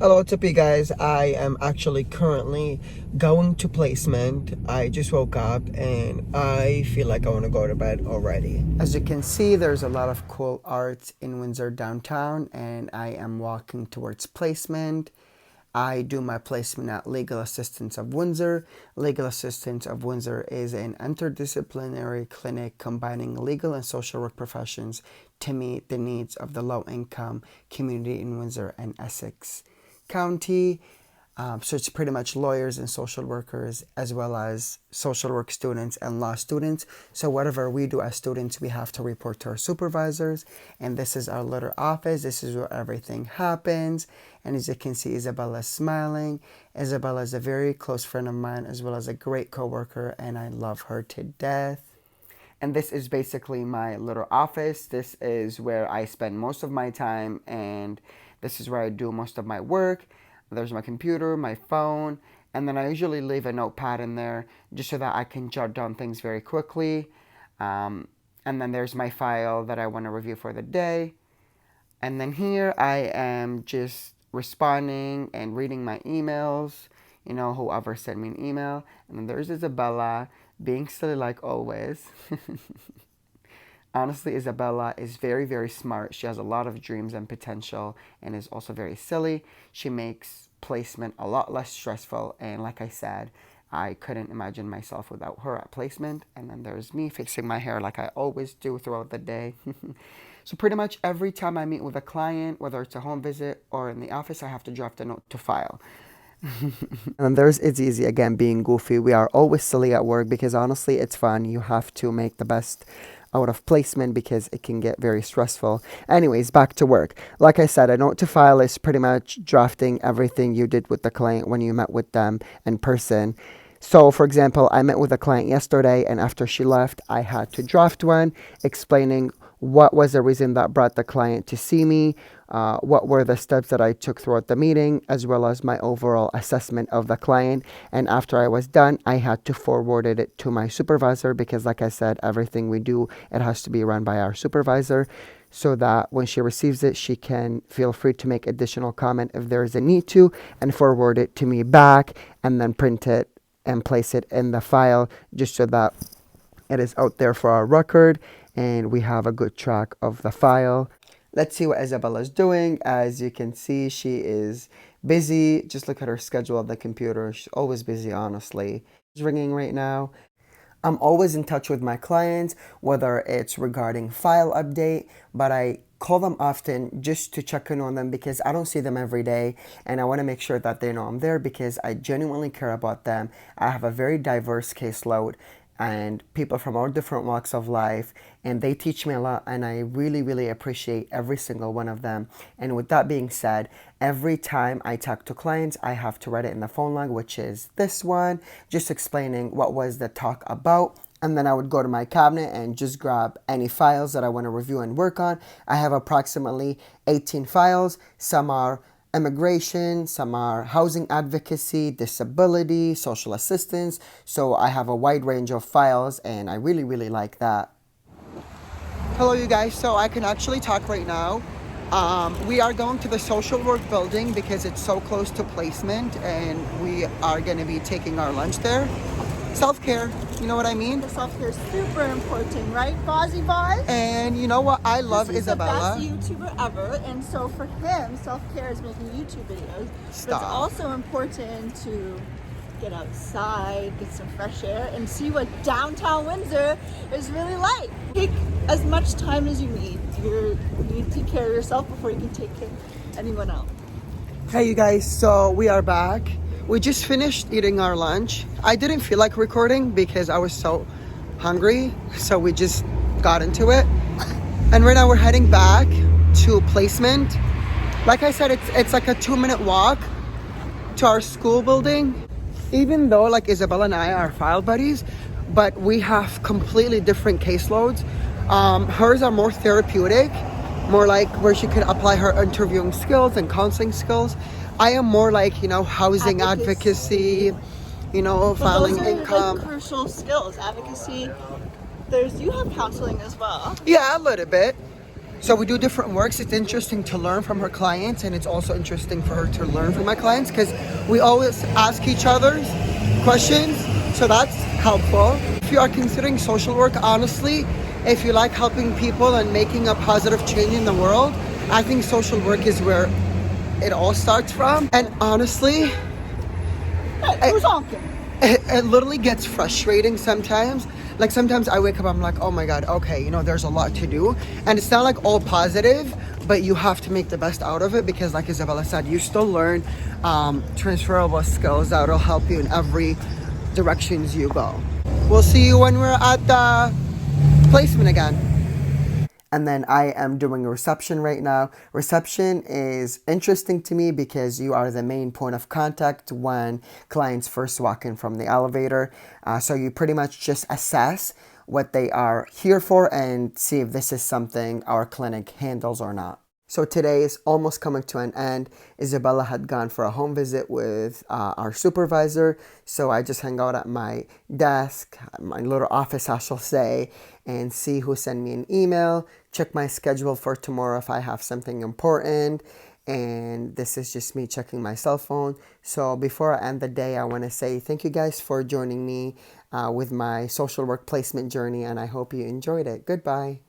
Hello, what's up, you guys? I am actually currently going to placement. I just woke up and I feel like I want to go to bed already. As you can see, there's a lot of cool art in Windsor downtown, and I am walking towards placement. I do my placement at Legal Assistance of Windsor. Legal Assistance of Windsor is an interdisciplinary clinic combining legal and social work professions to meet the needs of the low-income community in Windsor and Essex County. So it's pretty much lawyers and social workers, as well as social work students and law students. So whatever we do as students, we have to report to our supervisors. And this is our little office. This is where everything happens. And as you can see, Isabella is smiling. Isabella is a very close friend of mine, as well as a great coworker, and I love her to death. And this is basically my little office. This is where I spend most of my time, and this is where I do most of my work. There's my computer, my phone, and then I usually leave a notepad in there just so that I can jot down things very quickly. And then there's my file that I want to review for the day. And then here I am just responding and reading my emails, whoever sent me an email. And then there's Isabella being silly like always. Honestly, Isabella is very, very smart. She has a lot of dreams and potential and is also very silly. She makes placement a lot less stressful. And like I said, I couldn't imagine myself without her at placement. And then there's me fixing my hair like I always do throughout the day. So pretty much every time I meet with a client, whether it's a home visit or in the office, I have to draft a note to file. And there's It's Easy again being goofy. We are always silly at work because honestly it's fun. You have to make the best out of placement because it can get very stressful. Anyways, back to work. Like I said, a note to file is pretty much drafting everything you did with the client when you met with them in person. So, for example, I met with a client yesterday, and after she left, I had to draft one explaining what was the reason that brought the client to see me, what were the steps that I took throughout the meeting, as well as my overall assessment of the client. And after I was done, I had to forward it to my supervisor because, like I said, everything we do, it has to be run by our supervisor so that when she receives it, she can feel free to make additional comment if there is a need to and forward it to me back and then print it and place it in the file just so that it is out there for our record and we have a good track of the file. Let's see what Isabella's doing. As you can see, she is busy. Just look at her schedule of the computer. She's always busy, honestly. It's ringing right now. I'm always in touch with my clients, whether it's regarding file update, but I call them often just to check in on them because I don't see them every day and I want to make sure that they know I'm there because I genuinely care about them. I have a very diverse caseload and people from all different walks of life, and they teach me a lot, and I really, really appreciate every single one of them. And with that being said, every time I talk to clients, I have to write it in the phone log, which is this one, just explaining what was the talk about. And then I would go to my cabinet and just grab any files that I want to review and work on. I have approximately 18 files. Some are immigration, some are housing advocacy, disability, social assistance. So I have a wide range of files and I really, really like that. Hello, you guys. So I can actually talk right now. We are going to the social work building because it's so close to placement and we are going to be taking our lunch there. Self-care, you know what I mean? The self-care is super important, right, Basy boy? And you know what? I love Isabella. He's the best YouTuber ever, and so for him, self-care is making YouTube videos. Stop. But it's also important to get outside, get some fresh air, and see what downtown Windsor is really like. Take as much time as you need. You need to take care of yourself before you can take care of anyone else. Hey, you guys. So we are back. We just finished eating our lunch. I didn't feel like recording because I was so hungry, so we just got into it. And right now we're heading back to placement. Like I said, it's like a 2-minute walk to our school building. Even though like Isabella and I are file buddies, but we have completely different caseloads. Hers are more therapeutic, more like where she could apply her interviewing skills and counseling skills. I am more like, housing advocacy, filing those are income. Like crucial skills, advocacy. You have counseling as well. Yeah, a little bit. So we do different works. It's interesting to learn from her clients, and it's also interesting for her to learn from my clients because we always ask each other's questions. So that's helpful. If you are considering social work, honestly, if you like helping people and making a positive change in the world, I think social work is where it all starts from. And honestly, Hey, who's honking? it literally gets frustrating sometimes. Like sometimes I wake up, I'm like, oh my God, okay, there's a lot to do. And it's not like all positive, but you have to make the best out of it because like Isabella said, you still learn transferable skills that'll help you in every directions you go. We'll see you when we're at the placement again. And then I am doing a reception right now. Reception is interesting to me because you are the main point of contact when clients first walk in from the elevator. So you pretty much just assess what they are here for and see if this is something our clinic handles or not. So today is almost coming to an end. Isabella had gone for a home visit with our supervisor. So I just hang out at my desk, my little office, I shall say, and see who sent me an email, check my schedule for tomorrow if I have something important. And this is just me checking my cell phone. So before I end the day, I want to say thank you guys for joining me with my social work placement journey, and I hope you enjoyed it. Goodbye.